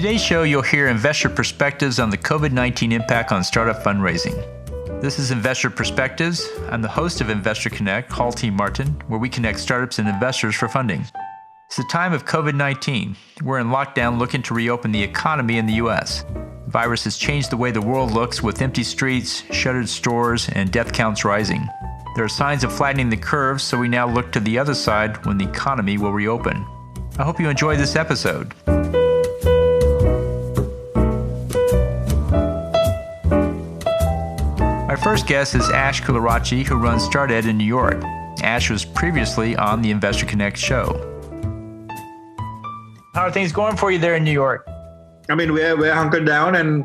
On today's show, you'll hear investor perspectives on the COVID-19 impact on startup fundraising. This is Investor Perspectives. I'm the host of Investor Connect, Hall T. Martin, where we connect startups and investors for funding. It's the time of COVID-19. We're in lockdown looking to reopen the economy in the U.S. The virus has changed the way the world looks with empty streets, shuttered stores, and death counts rising. There are signs of flattening the curve, so we now look to the other side when the economy will reopen. I hope you enjoy this episode. My first guest is KaluarachchiCharles, who runs StartEd in New York. Ash was previously on the Investor Connect show. How are things going for you there in New York? I mean, we're hunkered down, and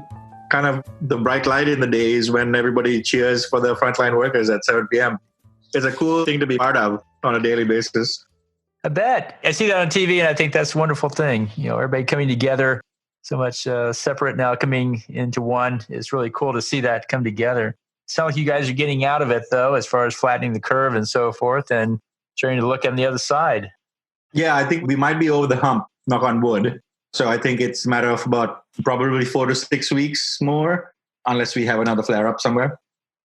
kind of the bright light in the days when everybody cheers for the frontline workers at 7 p.m. It's a cool thing to be part of on a daily basis. I bet. I see that on TV, and I think that's a wonderful thing. You know, everybody coming together, so much separate now coming into one. It's really cool to see that come together. Sounds like you guys are getting out of it, though, as far as flattening the curve and so forth, and trying to look on the other side. Yeah, I think we might be over the hump, knock on wood. So I think it's a matter of about probably 4 to 6 weeks more, unless we have another flare-up somewhere.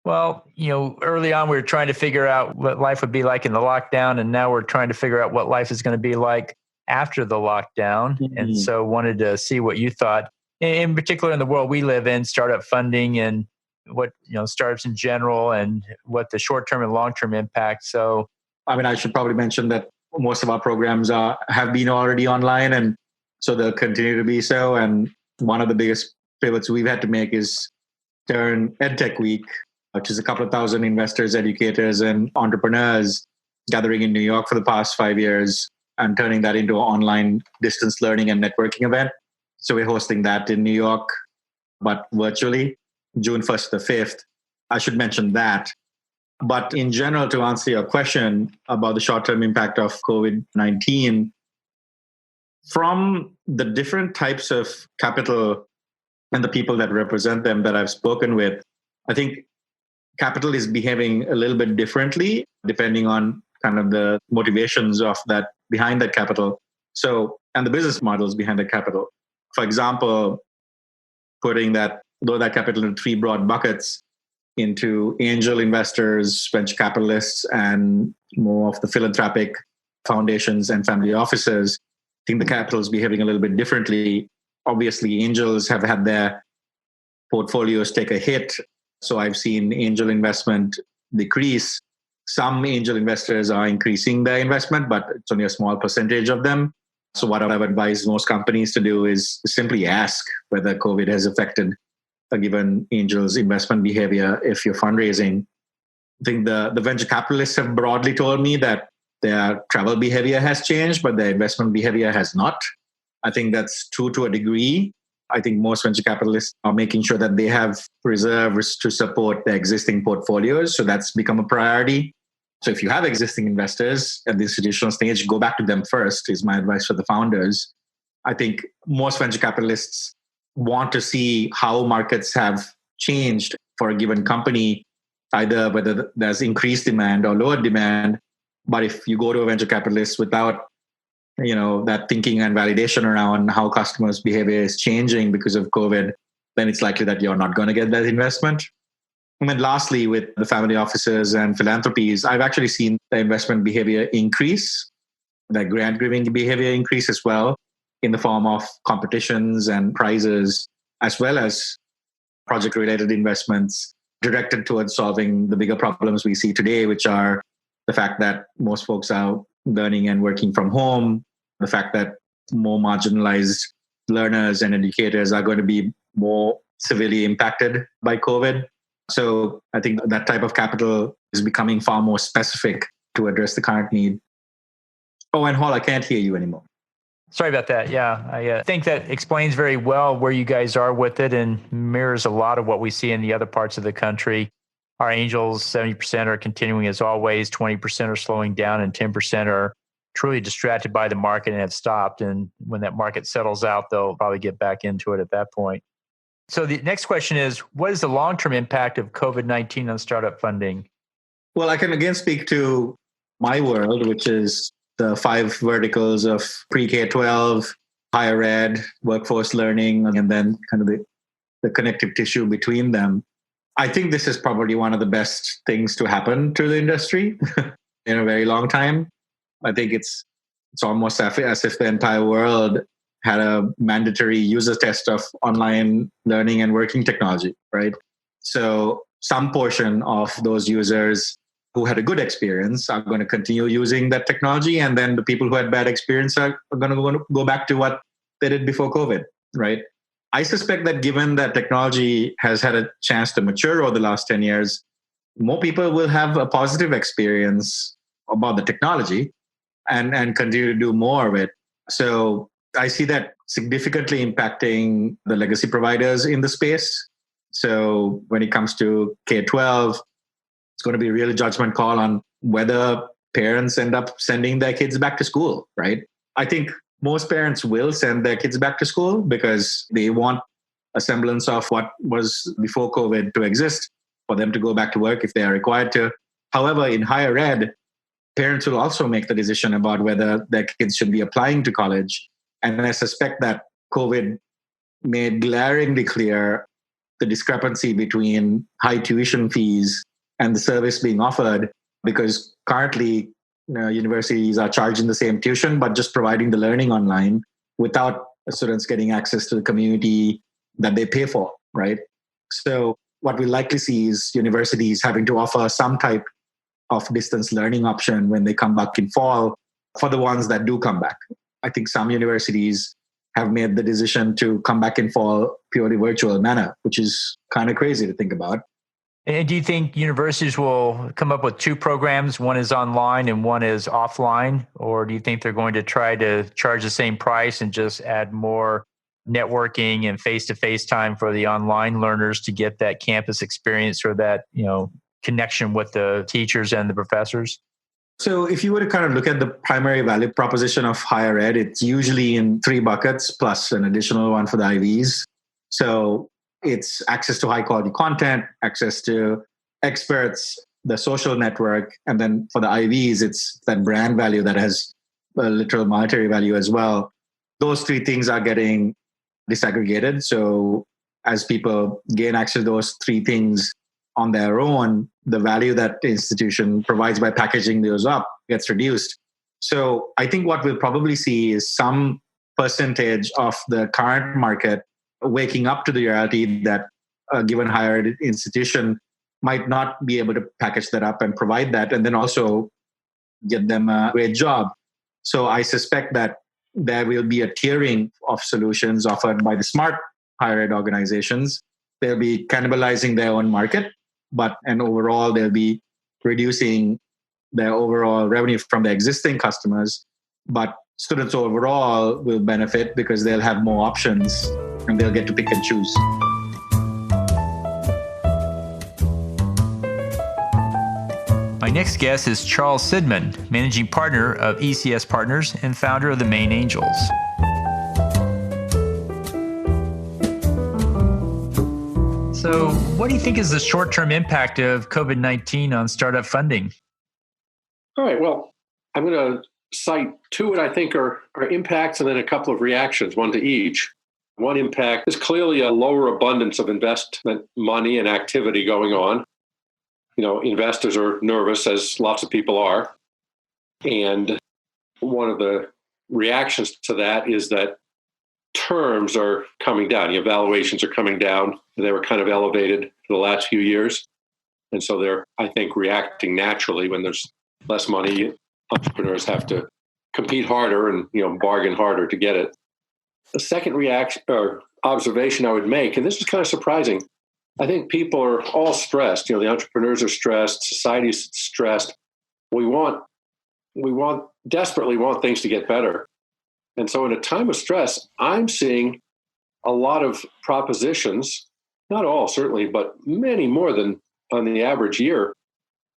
Well, you know, early on, we were trying to figure out what life would be like in the lockdown, and now we're trying to figure out what life is going to be like after the lockdown. Mm-hmm. And so wanted to see what you thought, in particular in the world we live in, startup funding and what, you know, startups in general and what the short-term and long-term impact. So, I mean, I should probably mention that most of our programs have been already online, and so they'll continue to be so. And one of the biggest pivots we've had to make is turn EdTech Week, which is a couple of thousand investors, educators, and entrepreneurs gathering in New York for the past 5 years, and turning that into an online distance learning and networking event. So we're hosting that in New York, but virtually, June 1st to the 5th. I should mention that. But in general, to answer your question about the short-term impact of COVID-19, from the different types of capital and the people that represent them that I've spoken with, I think capital is behaving a little bit differently depending on kind of the motivations of that behind that capital. So, and the business models behind the capital. For example, putting that capital in 3 broad buckets into angel investors, venture capitalists, and more of the philanthropic foundations and family offices. I think the capital is behaving a little bit differently. Obviously, angels have had their portfolios take a hit. So I've seen angel investment decrease. Some angel investors are increasing their investment, but it's only a small percentage of them. So what I would advise most companies to do is simply ask whether COVID has affected a given angel's investment behavior if you're fundraising. I think the venture capitalists have broadly told me that their travel behavior has changed, but their investment behavior has not. I think that's true to a degree. I think most venture capitalists are making sure that they have reserves to support their existing portfolios. So that's become a priority. So if you have existing investors at the institutional stage, go back to them first, is my advice for the founders. I think most venture capitalists want to see how markets have changed for a given company, either whether there's increased demand or lower demand. But if you go to a venture capitalist without, you know, that thinking and validation around how customers' behavior is changing because of COVID, then it's likely that you're not going to get that investment. And then lastly, with the family offices and philanthropies, I've actually seen the investment behavior increase, the grant-giving behavior increase as well, in the form of competitions and prizes, as well as project-related investments directed towards solving the bigger problems we see today, which are the fact that most folks are learning and working from home, the fact that more marginalized learners and educators are going to be more severely impacted by COVID. So I think that type of capital is becoming far more specific to address the current need. Oh, and Hall, I can't hear you anymore. Sorry about that. Yeah, I think that explains very well where you guys are with it and mirrors a lot of what we see in the other parts of the country. Our angels, 70% are continuing as always, 20% are slowing down, and 10% are truly distracted by the market and have stopped. And when that market settles out, they'll probably get back into it at that point. So the next question is, what is the long-term impact of COVID-19 on startup funding? Well, I can again speak to my world, which is the 5 verticals of pre-K-12, higher ed, workforce learning, and then kind of the connective tissue between them. I think this is probably one of the best things to happen to the industry in a very long time. I think it's almost as if the entire world had a mandatory user test of online learning and working technology, right? So some portion of those users who had a good experience are going to continue using that technology. And then the people who had bad experience are going to go back to what they did before COVID, right? I suspect that given that technology has had a chance to mature over the last 10 years, more people will have a positive experience about the technology and continue to do more of it. So I see that significantly impacting the legacy providers in the space. So when it comes to K-12, it's going to be a real judgment call on whether parents end up sending their kids back to school, right? I think most parents will send their kids back to school because they want a semblance of what was before COVID to exist, for them to go back to work if they are required to. However, in higher ed, parents will also make the decision about whether their kids should be applying to college. And I suspect that COVID made glaringly clear the discrepancy between high tuition fees and the service being offered, because currently universities are charging the same tuition, but just providing the learning online without students getting access to the community that they pay for, right? So what we likely see is universities having to offer some type of distance learning option when they come back in fall for the ones that do come back. I think some universities have made the decision to come back in fall purely virtual manner, which is kind of crazy to think about. And do you think universities will come up with two programs, one is online and one is offline? Or do you think they're going to try to charge the same price and just add more networking and face-to-face time for the online learners to get that campus experience or that, connection with the teachers and the professors? So if you were to kind of look at the primary value proposition of higher ed, it's usually in three buckets plus an additional one for the IVs. So it's access to high quality content, access to experts, the social network, and then for the IVs, it's that brand value that has a literal monetary value as well. Those three things are getting disaggregated. So as people gain access to those three things on their own, the value that the institution provides by packaging those up gets reduced. So I think what we'll probably see is some percentage of the current market waking up to the reality that a given higher ed institution might not be able to package that up and provide that, and then also get them a great job. So I suspect that there will be a tiering of solutions offered by the smart higher ed organizations. They'll be cannibalizing their own market, and overall they'll be reducing their overall revenue from the existing customers. But students overall will benefit because they'll have more options and they'll get to pick and choose. My next guest is Charles Sidman, managing partner of ECS Partners and founder of the Maine Angels. So, what do you think is the short-term impact of COVID-19 on startup funding? All right. Well, I'm going to cite two what I think are impacts and then a couple of reactions, one to each. One impact is clearly a lower abundance of investment money and activity going on. Investors are nervous, as lots of people are. And one of the reactions to that is that terms are coming down. Valuations are coming down. They were kind of elevated for the last few years. And so they're, I think, reacting naturally. When there's less money, entrepreneurs have to compete harder and, bargain harder to get it. The second reaction or observation I would make, and this is kind of surprising, I think people are all stressed. The entrepreneurs are stressed, society's stressed. We desperately want things to get better. And so in a time of stress, I'm seeing a lot of propositions, not all certainly, but many more than on the average year,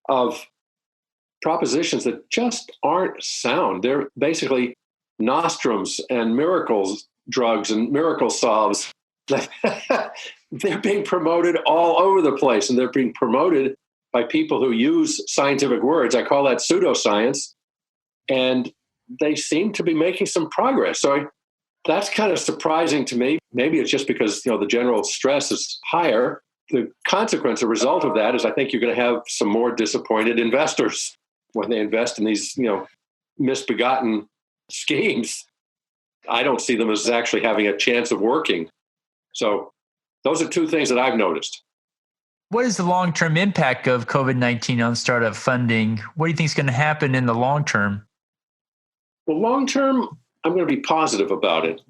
of propositions that just aren't sound. They're basically nostrums and miracles drugs and miracle solves. They're being promoted all over the place, and they're being promoted by people who use scientific words. I call that pseudoscience, and they seem to be making some progress. So That's kind of surprising to me. Maybe it's just because, the general stress is higher. The consequence, a result of that is I think you're going to have some more disappointed investors when they invest in these, misbegotten schemes. I don't see them as actually having a chance of working. So those are two things that I've noticed. What is the long-term impact of COVID-19 on startup funding? What do you think is going to happen in the long term? Well, long term, I'm going to be positive about it.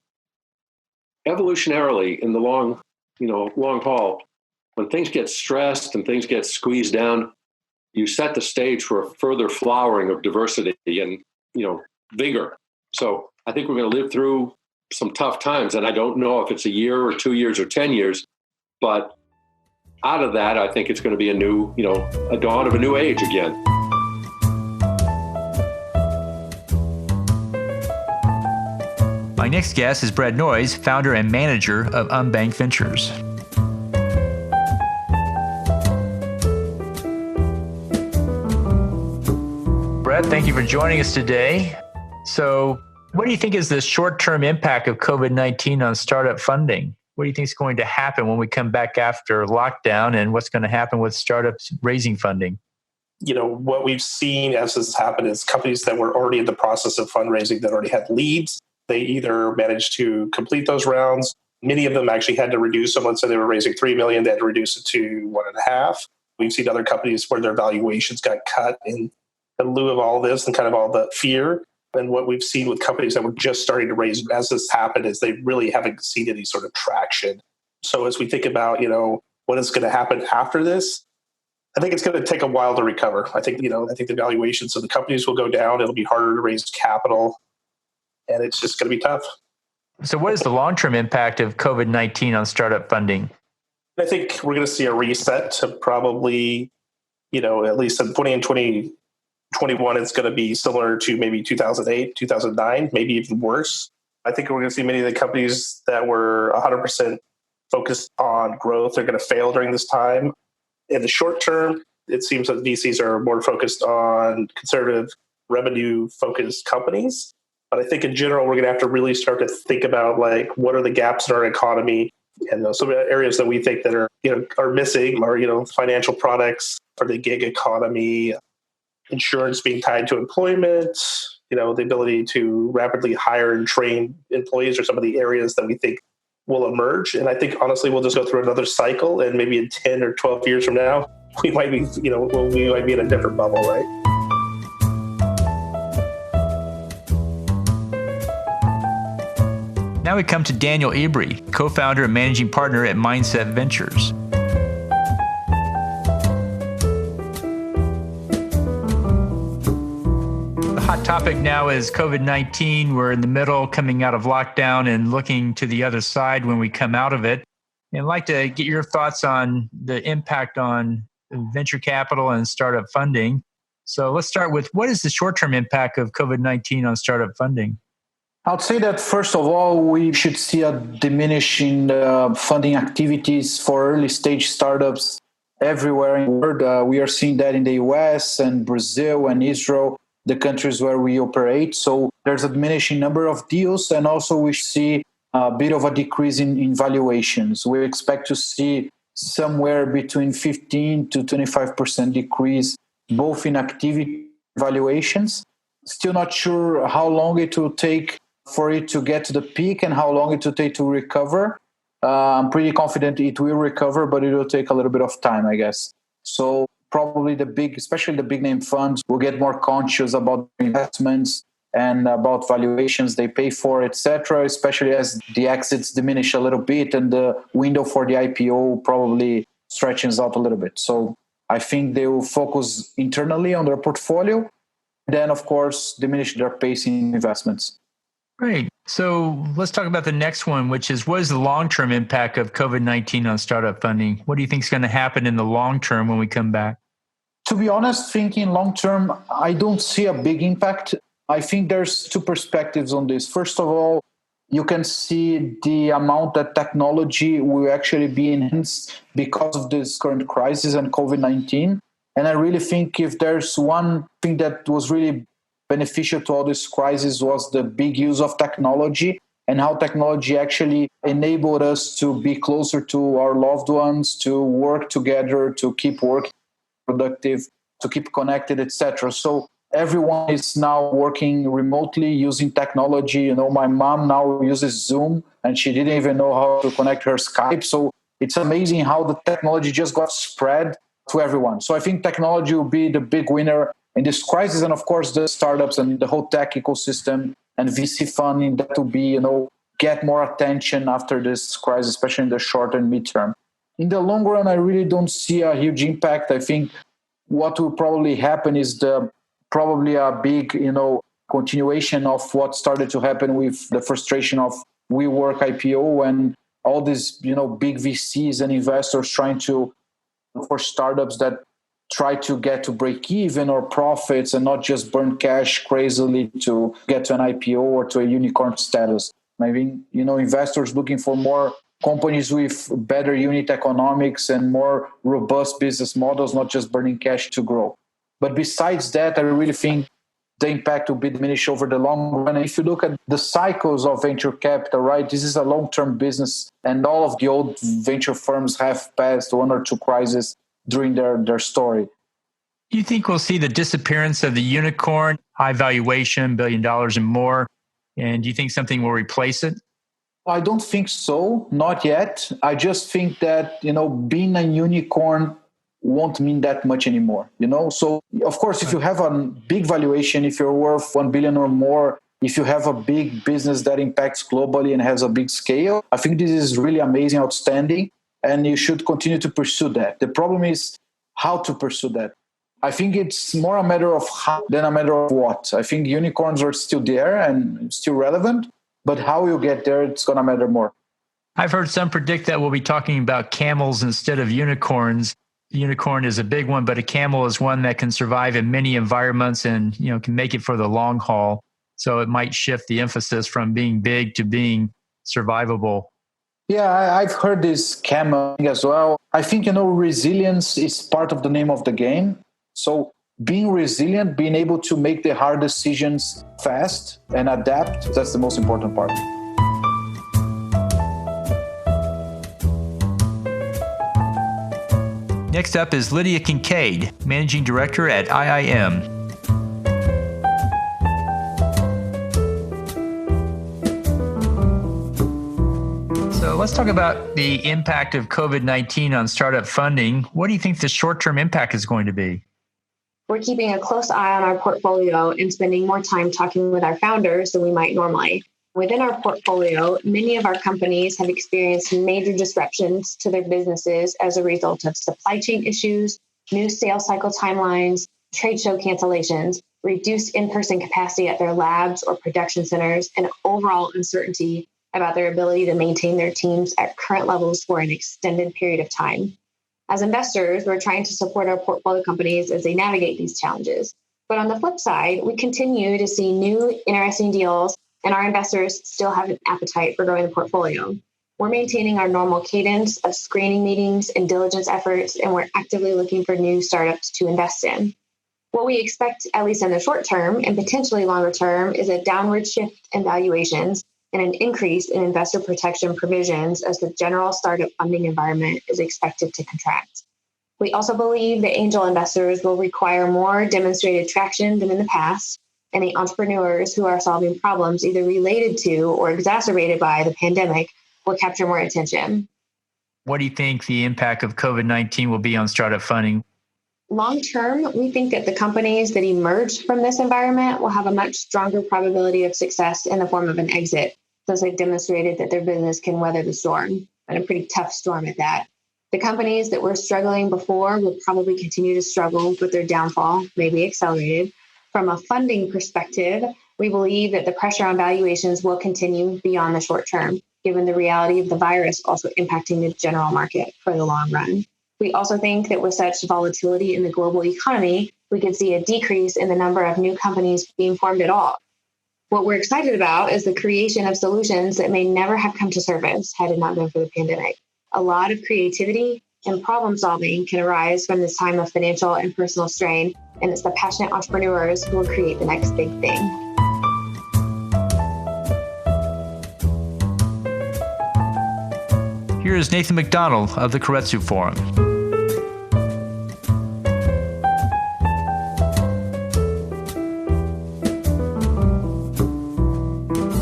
Evolutionarily, in the long haul, when things get stressed and things get squeezed down, you set the stage for a further flowering of diversity and, vigor. So I think we're going to live through some tough times. And I don't know if it's a year or 2 years or 10 years, but out of that, I think it's going to be a dawn of a new age again. My next guest is Brett Noyes, founder and manager of Unbanked Ventures. Brett, thank you for joining us today. So, what do you think is the short-term impact of COVID-19 on startup funding? What do you think is going to happen when we come back after lockdown, and what's going to happen with startups raising funding? What we've seen as this has happened is companies that were already in the process of fundraising that already had leads, they either managed to complete those rounds. Many of them actually had to reduce them. Let's say they were raising $3 million, they had to reduce it to 1.5. We've seen other companies where their valuations got cut in lieu of all this and kind of all the fear. And what we've seen with companies that were just starting to raise as this happened is they really haven't seen any sort of traction. So as we think about, what is going to happen after this, I think it's going to take a while to recover. I think the valuations of the companies will go down. It'll be harder to raise capital, and it's just going to be tough. So what is the long-term impact of COVID-19 on startup funding? I think we're going to see a reset to probably, at least in 20 and 2021, it's going to be similar to maybe 2008, 2009, maybe even worse. I think we're going to see many of the companies that were 100% focused on growth are going to fail during this time. In the short term, it seems that VCs are more focused on conservative revenue-focused companies. But I think in general, we're going to have to really start to think about what are the gaps in our economy, and some areas that we think that are missing are financial products for the gig economy, insurance being tied to employment, the ability to rapidly hire and train employees are some of the areas that we think will emerge. And I think honestly, we'll just go through another cycle, and maybe in 10 or 12 years from now, we might be, we might be in a different bubble, right? Now we come to Daniel Ibri, co-founder and managing partner at Mindset Ventures. The hot topic now is COVID-19. We're in the middle, coming out of lockdown and looking to the other side when we come out of it. And I'd like to get your thoughts on the impact on venture capital and startup funding. So let's start with, what is the short-term impact of COVID-19 on startup funding? I'd say that first of all, we should see a diminishing funding activities for early stage startups everywhere in the world. We are seeing that in the US and Brazil and Israel, the countries where we operate. So there's a diminishing number of deals, and also we see a bit of a decrease in valuations. We expect to see somewhere between 15 to 25% decrease, both in activity valuations. Still not sure how long it will take for it to get to the peak and how long it will take to recover. I'm pretty confident it will recover, but it will take a little bit of time, I guess. So probably especially the big name funds will get more conscious about investments and about valuations they pay for, etc., especially as the exits diminish a little bit and the window for the IPO probably stretches out a little bit. So I think they will focus internally on their portfolio, then of course diminish their pace in investments. Great. So let's talk about the next one, which is, what is the long-term impact of COVID-19 on startup funding? What do you think is going to happen in the long term when we come back? To be honest, thinking long term, I don't see a big impact. I think there's two perspectives on this. First of all, you can see the amount that technology will actually be enhanced because of this current crisis and COVID-19. And I really think if there's one thing that was really beneficial to all this crisis was the big use of technology and how technology actually enabled us to be closer to our loved ones, to work together, to keep working productive, to keep connected, etc. So everyone is now working remotely using technology. You know, my mom now uses Zoom and she didn't even know how to connect her Skype. So it's amazing how the technology just got spread to everyone. So I think technology will be the big winner in this crisis. And of course, the startups and the whole tech ecosystem and VC funding that will be, get more attention after this crisis, especially in the short and midterm. In the long run, I really don't see a huge impact. I think what will probably happen is probably a big, continuation of what started to happen with the frustration of WeWork IPO and all these, big VCs and investors trying to, for startups that try to get to break even or profits and not just burn cash crazily to get to an IPO or to a unicorn status. I mean, investors looking for more companies with better unit economics and more robust business models, not just burning cash to grow. But besides that, I really think the impact will be diminished over the long run. And if you look at the cycles of venture capital, right, this is a long-term business, and all of the old venture firms have passed one or two crises during their story. Do you think we'll see the disappearance of the unicorn, high valuation, $1 billion and more? And do you think something will replace it? I don't think so, not yet. I just think that, being a unicorn won't mean that much anymore, So, of course, if you have a big valuation, if you're worth 1 billion or more, if you have a big business that impacts globally and has a big scale, I think this is really amazing, outstanding, and you should continue to pursue that. The problem is how to pursue that. I think it's more a matter of how than a matter of what. I think unicorns are still there and still relevant, but how you get there, it's going to matter more. I've heard some predict that we'll be talking about camels instead of unicorns. Unicorn is a big one, but a camel is one that can survive in many environments and, can make it for the long haul. So it might shift the emphasis from being big to being survivable. Yeah, I've heard this camel as well. I think, resilience is part of the name of the game. So being resilient, being able to make the hard decisions fast and adapt, that's the most important part. Next up is Lydia Kinkade, Managing Director at IIM. So let's talk about the impact of COVID-19 on startup funding. What do you think the short-term impact is going to be? We're keeping a close eye on our portfolio and spending more time talking with our founders than we might normally. Within our portfolio, many of our companies have experienced major disruptions to their businesses as a result of supply chain issues, new sales cycle timelines, trade show cancellations, reduced in-person capacity at their labs or production centers, and overall uncertainty about their ability to maintain their teams at current levels for an extended period of time. As investors, we're trying to support our portfolio companies as they navigate these challenges. But on the flip side, we continue to see new interesting deals, and our investors still have an appetite for growing the portfolio. We're maintaining our normal cadence of screening meetings and diligence efforts, and we're actively looking for new startups to invest in. What we expect, at least in the short term and potentially longer term, is a downward shift in valuations and an increase in investor protection provisions as the general startup funding environment is expected to contract. We also believe that angel investors will require more demonstrated traction than in the past, and the entrepreneurs who are solving problems either related to or exacerbated by the pandemic will capture more attention. What do you think the impact of COVID-19 will be on startup funding? Long term, we think that the companies that emerge from this environment will have a much stronger probability of success in the form of an exit, since they've demonstrated that their business can weather the storm, and a pretty tough storm at that. The companies that were struggling before will probably continue to struggle, but their downfall may be accelerated. From a funding perspective, we believe that the pressure on valuations will continue beyond the short term, given the reality of the virus also impacting the general market for the long run. We also think that with such volatility in the global economy, we could see a decrease in the number of new companies being formed at all. What we're excited about is the creation of solutions that may never have come to surface had it not been for the pandemic. A lot of creativity and problem solving can arise from this time of financial and personal strain, and it's the passionate entrepreneurs who will create the next big thing. Here is Nathan McDonald of the Keiretsu Forum.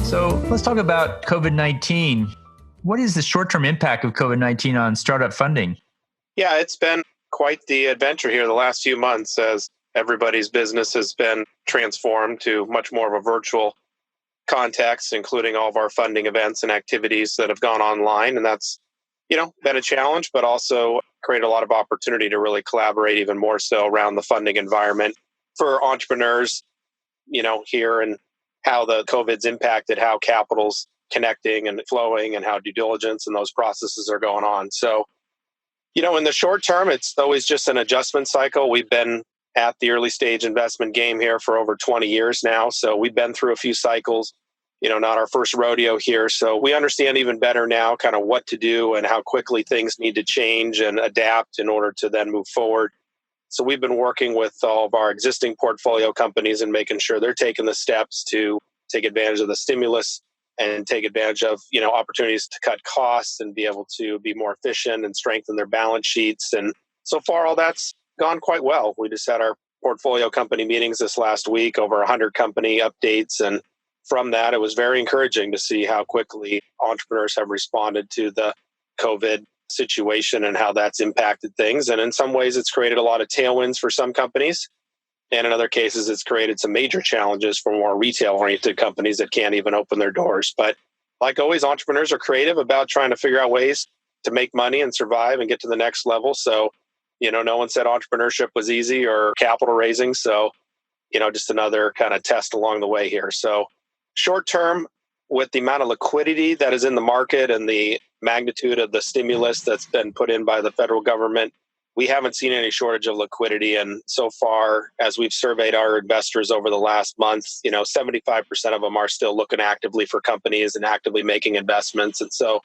So let's talk about COVID-19. What is the short-term impact of COVID-19 on startup funding? Yeah, it's been quite the adventure here the last few months as everybody's business has been transformed to much more of a virtual context, including all of our funding events and activities that have gone online. And that's, been a challenge, but also created a lot of opportunity to really collaborate even more so around the funding environment for entrepreneurs, here and how the COVID's impacted how capital's connecting and flowing and how due diligence and those processes are going on. So, in the short term, it's always just an adjustment cycle. We've been at the early stage investment game here for over 20 years now. So we've been through a few cycles, not our first rodeo here. So we understand even better now kind of what to do and how quickly things need to change and adapt in order to then move forward. So we've been working with all of our existing portfolio companies and making sure they're taking the steps to take advantage of the stimulus and take advantage of, opportunities to cut costs and be able to be more efficient and strengthen their balance sheets. And so far, all that's gone quite well. We just had our portfolio company meetings this last week, over 100 company updates. And from that, it was very encouraging to see how quickly entrepreneurs have responded to the COVID situation and how that's impacted things. And in some ways, it's created a lot of tailwinds for some companies. And in other cases, it's created some major challenges for more retail-oriented companies that can't even open their doors. But like always, entrepreneurs are creative about trying to figure out ways to make money and survive and get to the next level. So, no one said entrepreneurship was easy or capital raising. So, just another kind of test along the way here. So short term, with the amount of liquidity that is in the market and the magnitude of the stimulus that's been put in by the federal government, we haven't seen any shortage of liquidity. And so far, as we've surveyed our investors over the last month, 75% of them are still looking actively for companies and actively making investments. And so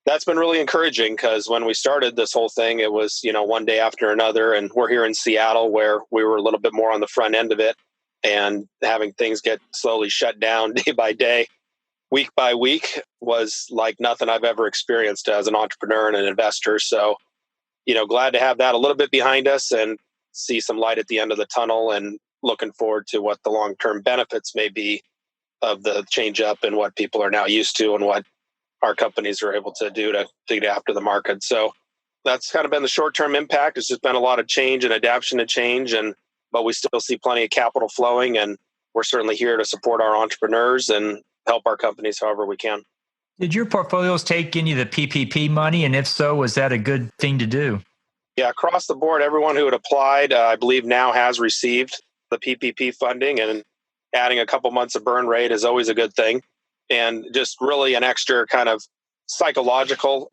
that's been really encouraging because when we started this whole thing, it was, one day after another. And we're here in Seattle where we were a little bit more on the front end of it and having things get slowly shut down day by day, week by week was like nothing I've ever experienced as an entrepreneur and an investor. So, glad to have that a little bit behind us and see some light at the end of the tunnel and looking forward to what the long-term benefits may be of the change up and what people are now used to and what our companies are able to do to get after the market. So that's kind of been the short-term impact. It's just been a lot of change and adaptation to change, but we still see plenty of capital flowing, and we're certainly here to support our entrepreneurs and help our companies however we can. Did your portfolios take any of the PPP money? And if so, was that a good thing to do? Yeah, across the board, everyone who had applied, I believe now has received the PPP funding, and adding a couple months of burn rate is always a good thing. And just really an extra kind of psychological,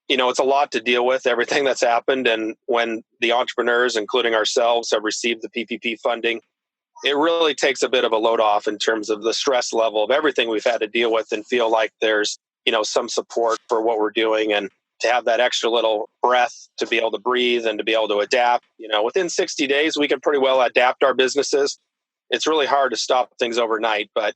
it's a lot to deal with, everything that's happened. And when the entrepreneurs, including ourselves, have received the PPP funding, it really takes a bit of a load off in terms of the stress level of everything we've had to deal with and feel like there's, some support for what we're doing, and to have that extra little breath to be able to breathe and to be able to adapt. Within 60 days, we can pretty well adapt our businesses. It's really hard to stop things overnight, but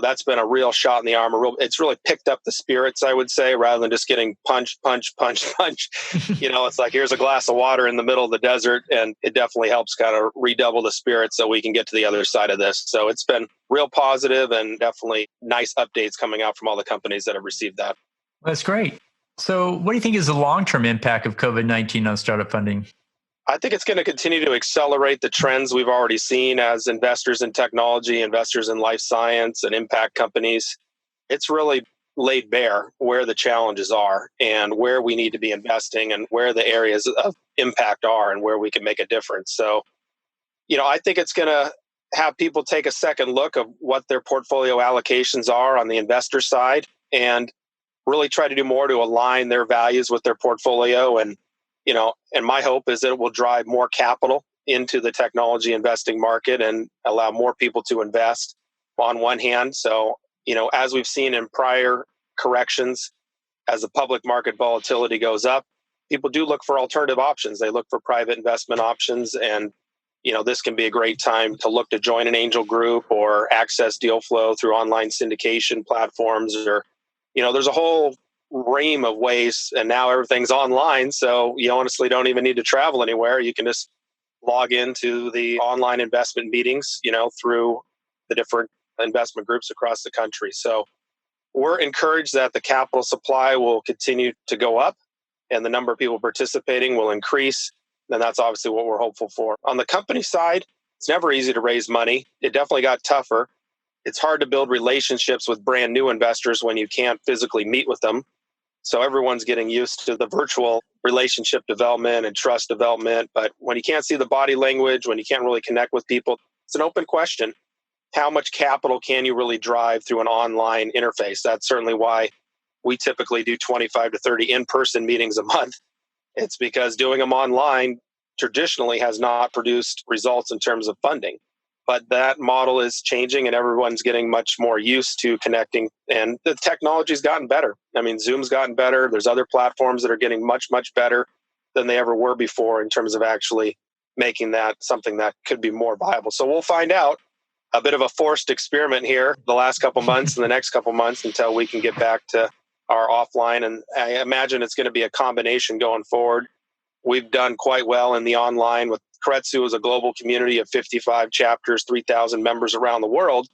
that's been a real shot in the arm. It's really picked up the spirits, I would say, rather than just getting punch. It's like, here's a glass of water in the middle of the desert, and it definitely helps kind of redouble the spirit so we can get to the other side of this. So it's been real positive and definitely nice updates coming out from all the companies that have received that. That's great. So what do you think is the long-term impact of COVID-19 on startup funding? I think it's going to continue to accelerate the trends we've already seen as investors in technology, investors in life science and impact companies. It's really laid bare where the challenges are and where we need to be investing and where the areas of impact are and where we can make a difference. So, I think it's going to have people take a second look of what their portfolio allocations are on the investor side and really try to do more to align their values with their portfolio. And my hope is that it will drive more capital into the technology investing market and allow more people to invest on one hand. So, as we've seen in prior corrections, as the public market volatility goes up, people do look for alternative options. They look for private investment options. And, this can be a great time to look to join an angel group or access deal flow through online syndication platforms. Or, there's a whole ream of ways, and now everything's online. So you honestly don't even need to travel anywhere. You can just log into the online investment meetings, through the different investment groups across the country. So we're encouraged that the capital supply will continue to go up and the number of people participating will increase. And that's obviously what we're hopeful for. On the company side, it's never easy to raise money. It definitely got tougher. It's hard to build relationships with brand new investors when you can't physically meet with them. So everyone's getting used to the virtual relationship development and trust development. But when you can't see the body language, when you can't really connect with people, it's an open question. How much capital can you really drive through an online interface? That's certainly why we typically do 25 to 30 in-person meetings a month. It's because doing them online traditionally has not produced results in terms of funding. But that model is changing and everyone's getting much more used to connecting. And the technology's gotten better. I mean, Zoom's gotten better. There's other platforms that are getting much, much better than they ever were before in terms of actually making that something that could be more viable. So we'll find out. A bit of a forced experiment here the last couple months and the next couple months until we can get back to our offline. And I imagine it's going to be a combination going forward. We've done quite well in the online with Keiretsu is a global community of 55 chapters, 3,000 members around the world.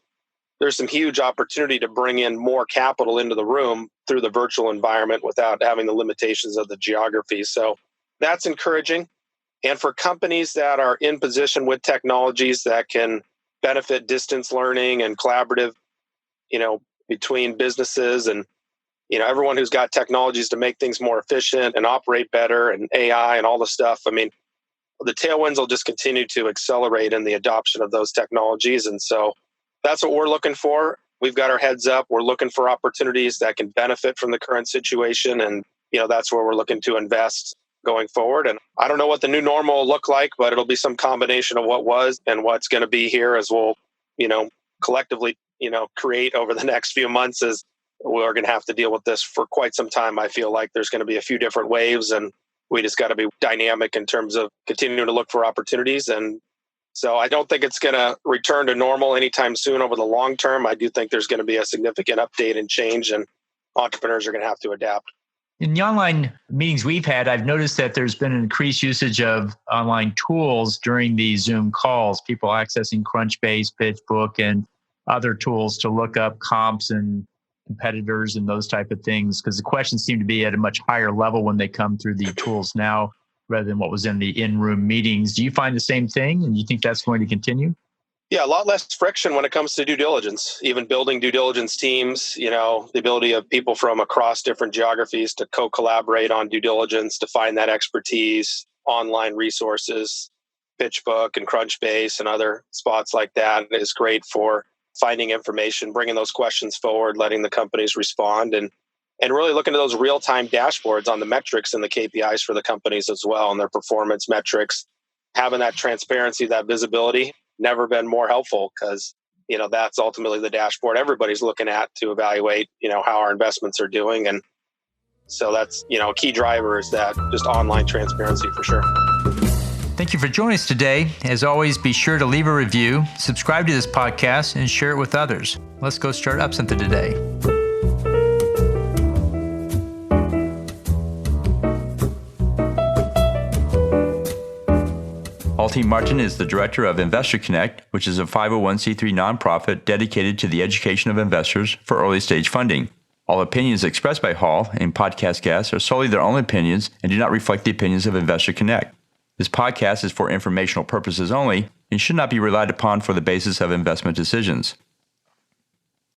There's some huge opportunity to bring in more capital into the room through the virtual environment without having the limitations of the geography. So that's encouraging. And for companies that are in position with technologies that can benefit distance learning and collaborative, between businesses and, everyone who's got technologies to make things more efficient and operate better and AI and all the stuff. I mean, the tailwinds will just continue to accelerate in the adoption of those technologies. And so that's what we're looking for. We've got our heads up. We're looking for opportunities that can benefit from the current situation. And, that's where we're looking to invest going forward. And I don't know what the new normal will look like, but it'll be some combination of what was and what's going to be here as we'll, collectively, create over the next few months as we're going to have to deal with this for quite some time. I feel like there's going to be a few different waves and we just got to be dynamic in terms of continuing to look for opportunities. And so I don't think it's going to return to normal anytime soon over the long term. I do think there's going to be a significant update and change and entrepreneurs are going to have to adapt. In the online meetings we've had, I've noticed that there's been an increased usage of online tools during these Zoom calls, people accessing Crunchbase, PitchBook, and other tools to look up comps and competitors and those type of things, because the questions seem to be at a much higher level when they come through the tools now rather than what was in the in-room meetings. Do you find the same thing? And you think that's going to continue? Yeah, a lot less friction when it comes to due diligence, even building due diligence teams, the ability of people from across different geographies to co-collaborate on due diligence, to find that expertise, online resources, PitchBook and Crunchbase and other spots like that is great for finding information, bringing those questions forward, letting the companies respond, and really looking at those real-time dashboards on the metrics and the KPIs for the companies as well and their performance metrics. Having that transparency, that visibility, never been more helpful because, that's ultimately the dashboard everybody's looking at to evaluate, how our investments are doing. And so that's, a key driver is that just online transparency for sure. Thank you for joining us today. As always, be sure to leave a review, subscribe to this podcast, and share it with others. Let's go start up something today. Halti Martin is the director of Investor Connect, which is a 501c3 nonprofit dedicated to the education of investors for early stage funding. All opinions expressed by Hall and podcast guests are solely their own opinions and do not reflect the opinions of Investor Connect. This podcast is for informational purposes only and should not be relied upon for the basis of investment decisions.